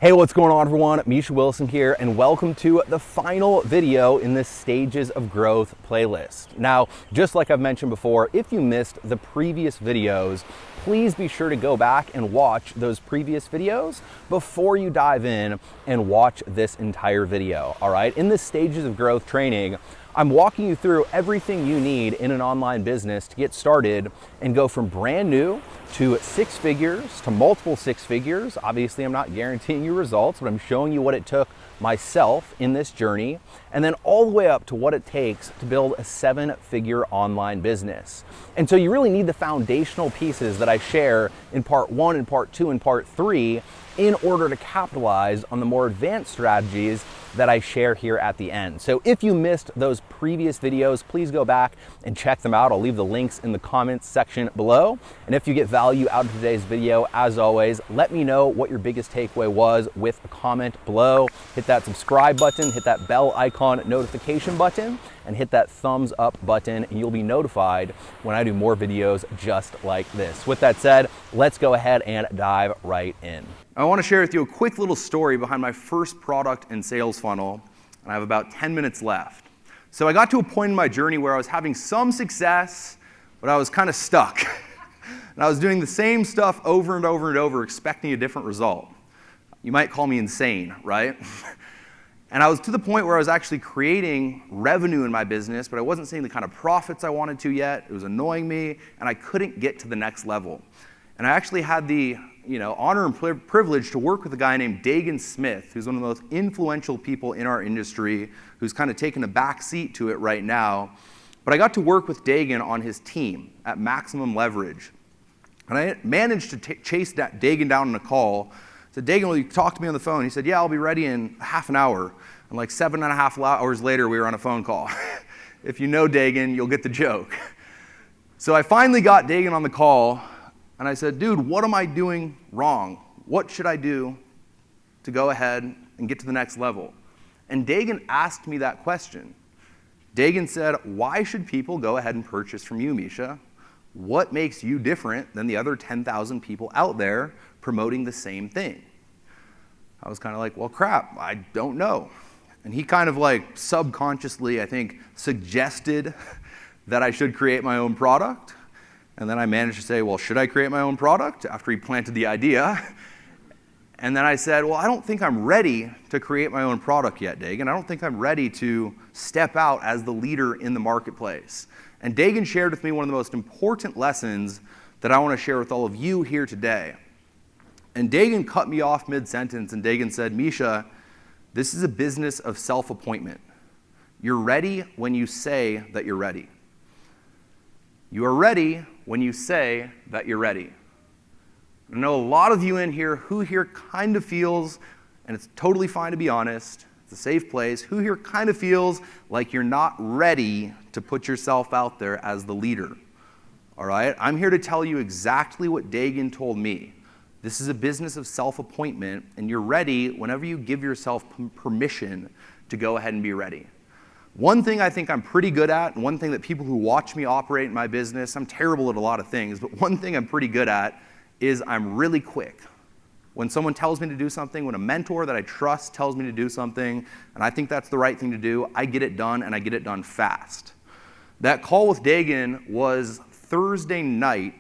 Hey, what's going on everyone? Misha Wilson here, and welcome to the final video in this Stages of Growth playlist. Now, just like I've mentioned before, if you missed the previous videos, please be sure to go back and watch those previous videos before you dive in and watch this entire video, all right? In this Stages of Growth training, I'm walking you through everything you need in an online business to get started and go from brand new to six figures to multiple six figures. Obviously, I'm not guaranteeing you results, but I'm showing you what it took myself in this journey, and then all the way up to what it takes to build a seven-figure online business. And so you really need the foundational pieces that I share in part one and part two and part three in order to capitalize on the more advanced strategies that I share here at the end. So if you missed those previous videos, please go back and check them out. I'll leave the links in the comments section below. And if you get value out of today's video, as always, let me know what your biggest takeaway was with a comment below. Hit that subscribe button, hit that bell icon notification button, and hit that thumbs up button, and you'll be notified when I do more videos just like this. With that said, let's go ahead and dive right in. I want to share with you a quick little story behind my first product and sales funnel, and I have about 10 minutes left. So I got to a point in my journey where I was having some success, but I was kind of stuck. And I was doing the same stuff over and over and over, expecting a different result. You might call me insane, right? And I was to the point where I was actually creating revenue in my business, but I wasn't seeing the kind of profits I wanted to yet. It was annoying me, and I couldn't get to the next level. And I actually had the honor and privilege to work with a guy named Dagan Smith, who's one of the most influential people in our industry, who's kind of taken a back seat to it right now. But I got to work with Dagan on his team at Maximum Leverage. And I managed to chase Dagan down on a call. I said, Dagan, will you talk to me on the phone? He said, yeah, I'll be ready in half an hour. And like 7.5 hours later, we were on a phone call. If you know Dagan, you'll get the joke. So I finally got Dagan on the call, and I said, dude, what am I doing wrong? What should I do to go ahead and get to the next level? And Dagan asked me that question. Dagan said, why should people go ahead and purchase from you, Misha? What makes you different than the other 10,000 people out there promoting the same thing? I was kind of like, well, crap, I don't know. And he kind of like subconsciously, I think, suggested that I should create my own product. And then I managed to say, well, should I create my own product? After he planted the idea. And then I said, well, I don't think I'm ready to create my own product yet, Dagan. I don't think I'm ready to step out as the leader in the marketplace. And Dagan shared with me one of the most important lessons that I want to share with all of you here today. And Dagan cut me off mid-sentence, and Dagan said, Misha, this is a business of self-appointment. You're ready when you say that you're ready. You are ready when you say that you're ready. I know a lot of you in here who here kind of feels, and it's totally fine to be honest, it's a safe place, who here kind of feels like you're not ready to put yourself out there as the leader. All right? I'm here to tell you exactly what Dagan told me. This is a business of self-appointment, and you're ready whenever you give yourself permission to go ahead and be ready. One thing I think I'm pretty good at, and one thing that people who watch me operate in my business, I'm terrible at a lot of things, but one thing I'm pretty good at is I'm really quick. When someone tells me to do something, when a mentor that I trust tells me to do something, and I think that's the right thing to do, I get it done, and I get it done fast. That call with Dagan was Thursday night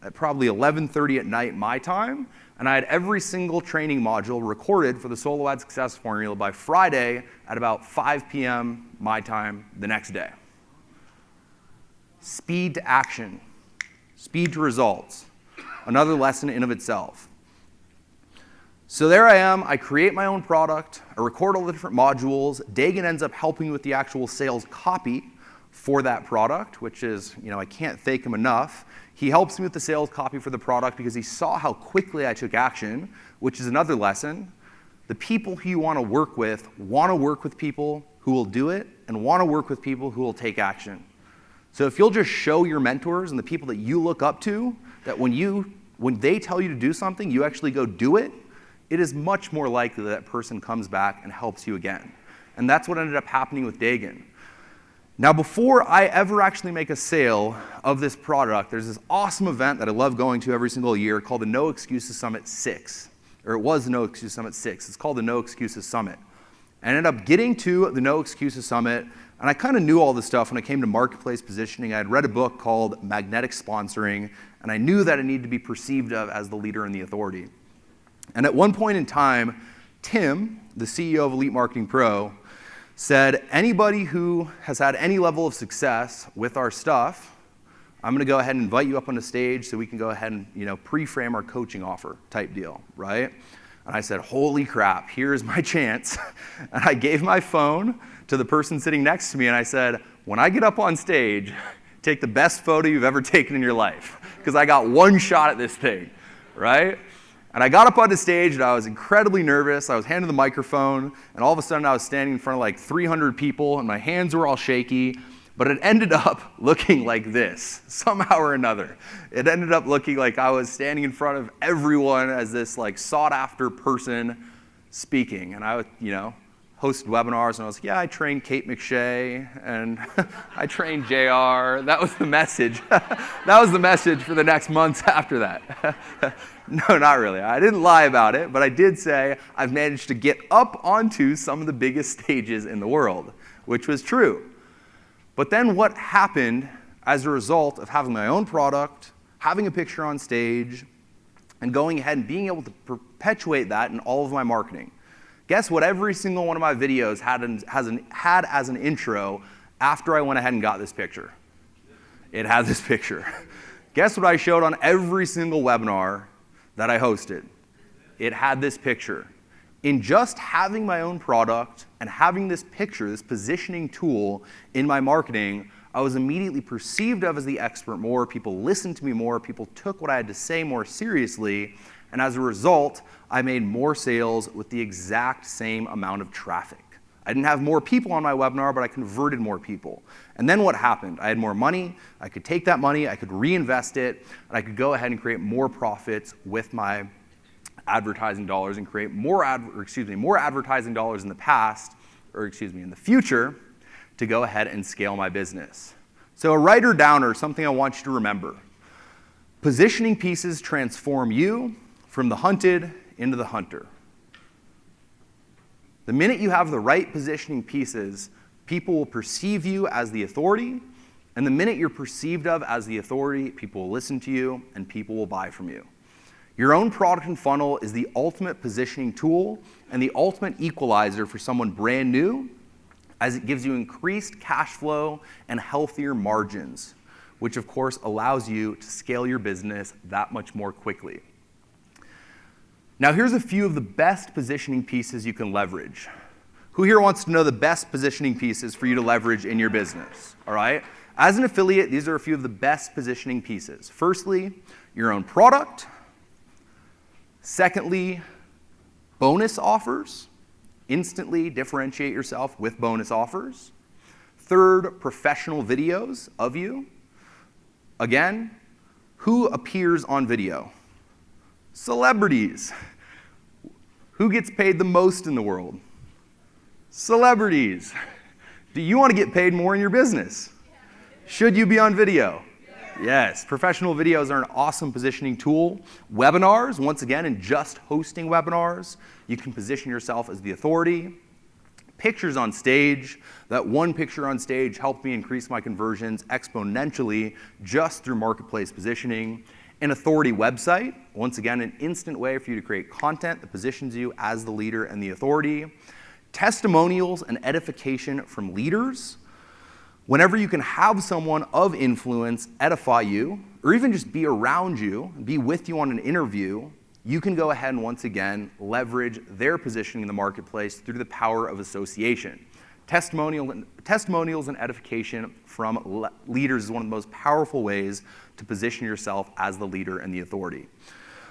at probably 11:30 at night my time, and I had every single training module recorded for the Solo Ad Success Formula by Friday at about 5 p.m. my time the next day. Speed to action, speed to results, another lesson in of itself. So there I am, I create my own product, I record all the different modules, Dagan ends up helping me with the actual sales copy for that product, which is, I can't thank him enough. He helps me with the sales copy for the product because he saw how quickly I took action, which is another lesson. The people who you want to work with people who will do it and want to work with people who will take action. So if you'll just show your mentors and the people that you look up to that when they tell you to do something, you actually go do it, it is much more likely that person comes back and helps you again. And that's what ended up happening with Dagan. Now, before I ever actually make a sale of this product, there's this awesome event that I love going to every single year called the No Excuses Summit 6. or it was the No Excuses Summit 6. It's called the No Excuses Summit. I ended up getting to the No Excuses Summit, and I kind of knew all this stuff when it came to marketplace positioning. I had read a book called Magnetic Sponsoring, and I knew that I needed to be perceived of as the leader and the authority. And at one point in time, Tim, the CEO of Elite Marketing Pro, said, anybody who has had any level of success with our stuff, I'm gonna go ahead and invite you up on the stage so we can go ahead and pre-frame our coaching offer type deal, right? And I said, holy crap, here's my chance. And I gave my phone to the person sitting next to me and I said, when I get up on stage, take the best photo you've ever taken in your life, because I got one shot at this thing, right? And I got up on the stage and I was incredibly nervous. I was handed the microphone and all of a sudden I was standing in front of like 300 people and my hands were all shaky. But it ended up looking like this, somehow or another. It ended up looking like I was standing in front of everyone as this like sought-after person speaking. And I would, hosted webinars, and I was like, yeah, I trained Kate McShay, and I trained JR. That was the message. That was the message for the next months after that. No, not really. I didn't lie about it, but I did say I've managed to get up onto some of the biggest stages in the world, which was true. But then what happened as a result of having my own product, having a picture on stage, and going ahead and being able to perpetuate that in all of my marketing? Guess what every single one of my videos had as an intro after I went ahead and got this picture? It had this picture. Guess what I showed on every single webinar that I hosted? It had this picture. In just having my own product and having this picture, this positioning tool in my marketing, I was immediately perceived of as the expert more. People listened to me more. People took what I had to say more seriously. And as a result, I made more sales with the exact same amount of traffic. I didn't have more people on my webinar, but I converted more people. And then what happened? I had more money. I could take that money, I could reinvest it, and I could go ahead and create more profits with my advertising dollars and create more advertising dollars in the future to go ahead and scale my business. So a writer downer, something I want you to remember. Positioning pieces transform you from the hunted into the hunter. The minute you have the right positioning pieces, people will perceive you as the authority, and the minute you're perceived of as the authority, people will listen to you and people will buy from you. Your own product and funnel is the ultimate positioning tool and the ultimate equalizer for someone brand new, as it gives you increased cash flow and healthier margins, which of course allows you to scale your business that much more quickly. Now here's a few of the best positioning pieces you can leverage. Who here wants to know the best positioning pieces for you to leverage in your business? All right? As an affiliate, these are a few of the best positioning pieces. Firstly, your own product. Secondly, bonus offers. Instantly differentiate yourself with bonus offers. Third, professional videos of you. Again, who appears on video? Celebrities. Who gets paid the most in the world? Celebrities. Do you want to get paid more in your business? Should you be on video? Yes, professional videos are an awesome positioning tool. Webinars, once again, in just hosting webinars, you can position yourself as the authority. Pictures on stage. That one picture on stage helped me increase my conversions exponentially just through marketplace positioning. An authority website, once again, an instant way for you to create content that positions you as the leader and the authority. Testimonials and edification from leaders. Whenever you can have someone of influence edify you, or even just be around you, be with you on an interview, you can go ahead and once again leverage their positioning in the marketplace through the power of association. Testimonials and edification from leaders is one of the most powerful ways to position yourself as the leader and the authority.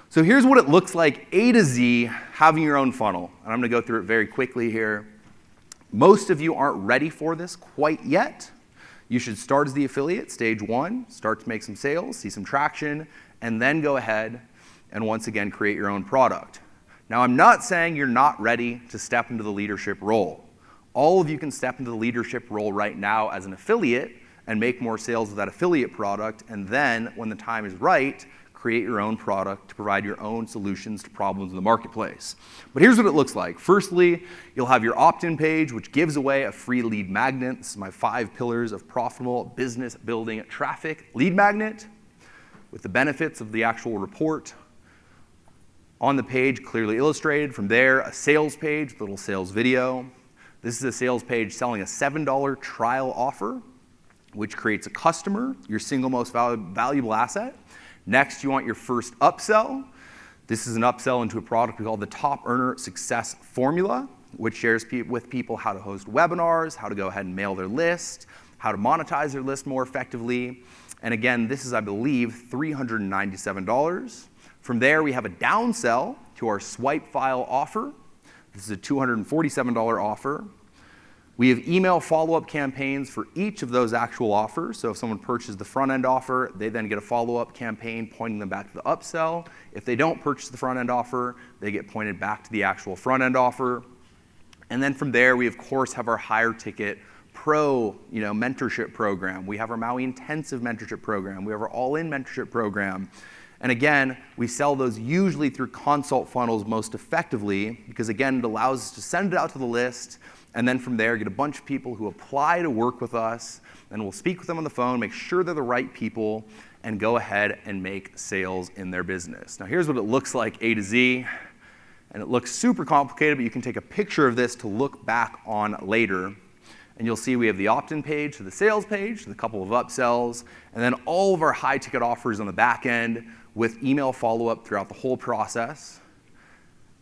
So here's what it looks like A to Z having your own funnel. And I'm going to go through it very quickly here. Most of you aren't ready for this quite yet. You should start as the affiliate, stage one, start to make some sales, see some traction, and then go ahead and once again create your own product. Now, I'm not saying you're not ready to step into the leadership role. All of you can step into the leadership role right now as an affiliate and make more sales with that affiliate product, and then when the time is right, create your own product, to provide your own solutions to problems in the marketplace. But here's what it looks like. Firstly, you'll have your opt-in page, which gives away a free lead magnet. This is my 5 pillars of profitable business building traffic lead magnet with the benefits of the actual report on the page clearly illustrated. From there, a sales page with a little sales video. This is a sales page selling a $7 trial offer, which creates a customer, your single most valuable asset. Next, you want your first upsell. This is an upsell into a product we call the Top Earner Success Formula, which shares with people how to host webinars, how to go ahead and mail their list, how to monetize their list more effectively. And again, this is, I believe, $397. From there, we have a downsell to our swipe file offer. This is a $247 offer. We have email follow-up campaigns for each of those actual offers. So if someone purchases the front-end offer, they then get a follow-up campaign pointing them back to the upsell. If they don't purchase the front-end offer, they get pointed back to the actual front-end offer. And then from there, we of course have our higher ticket pro mentorship program. We have our Maui Intensive mentorship program. We have our All-In mentorship program. And again, we sell those usually through consult funnels most effectively because again, it allows us to send it out to the list and then from there get a bunch of people who apply to work with us, and we'll speak with them on the phone, make sure they're the right people, and go ahead and make sales in their business. Now here's what it looks like A to Z, and it looks super complicated, but you can take a picture of this to look back on later. And you'll see we have the opt-in page to the sales page, to the couple of upsells, and then all of our high-ticket offers on the back end with email follow-up throughout the whole process.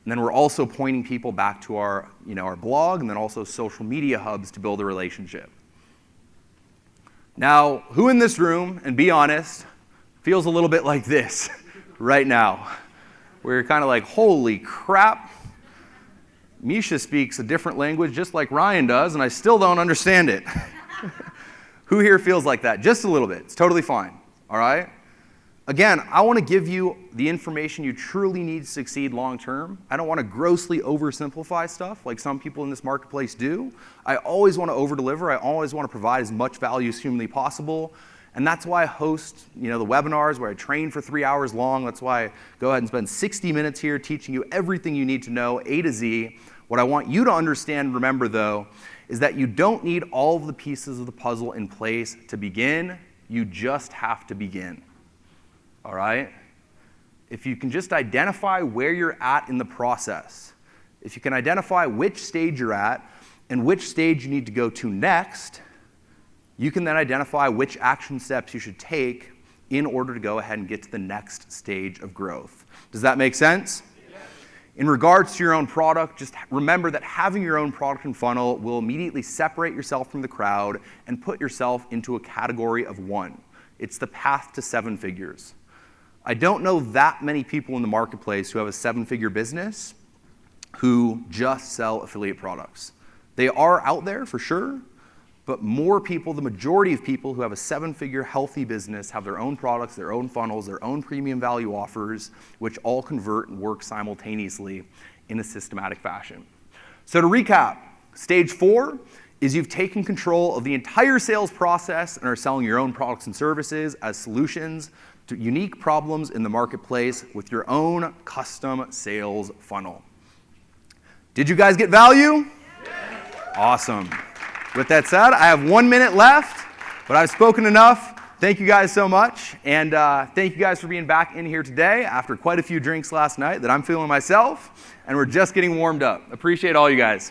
And then we're also pointing people back to our blog and then also social media hubs to build a relationship. Now, who in this room, and be honest, feels a little bit like this right now? Where you're kind of like, holy crap, Misha speaks a different language just like Ryan does, and I still don't understand it. Who here feels like that? Just a little bit. It's totally fine, all right? Again, I want to give you the information you truly need to succeed long term. I don't want to grossly oversimplify stuff like some people in this marketplace do. I always want to over-deliver. I always want to provide as much value as humanly possible. And that's why I host the webinars where I train for 3 hours long. That's why I go ahead and spend 60 minutes here teaching you everything you need to know, A to Z. What I want you to understand and remember, though, is that you don't need all of the pieces of the puzzle in place to begin. You just have to begin. All right? If you can just identify where you're at in the process, if you can identify which stage you're at and which stage you need to go to next, you can then identify which action steps you should take in order to go ahead and get to the next stage of growth. Does that make sense? Yes. In regards to your own product, just remember that having your own product and funnel will immediately separate yourself from the crowd and put yourself into a category of one. It's the path to 7 figures. I don't know that many people in the marketplace who have a 7-figure business who just sell affiliate products. They are out there for sure, but more people, the majority of people who have a 7-figure healthy business have their own products, their own funnels, their own premium value offers, which all convert and work simultaneously in a systematic fashion. So to recap, stage 4 is you've taken control of the entire sales process and are selling your own products and services as solutions to unique problems in the marketplace with your own custom sales funnel. Did you guys get value? Yes. Awesome. With that said, I have 1 minute left, but I've spoken enough. Thank you guys so much, and thank you guys for being back in here today after quite a few drinks last night that I'm feeling myself, and we're just getting warmed up. Appreciate all you guys.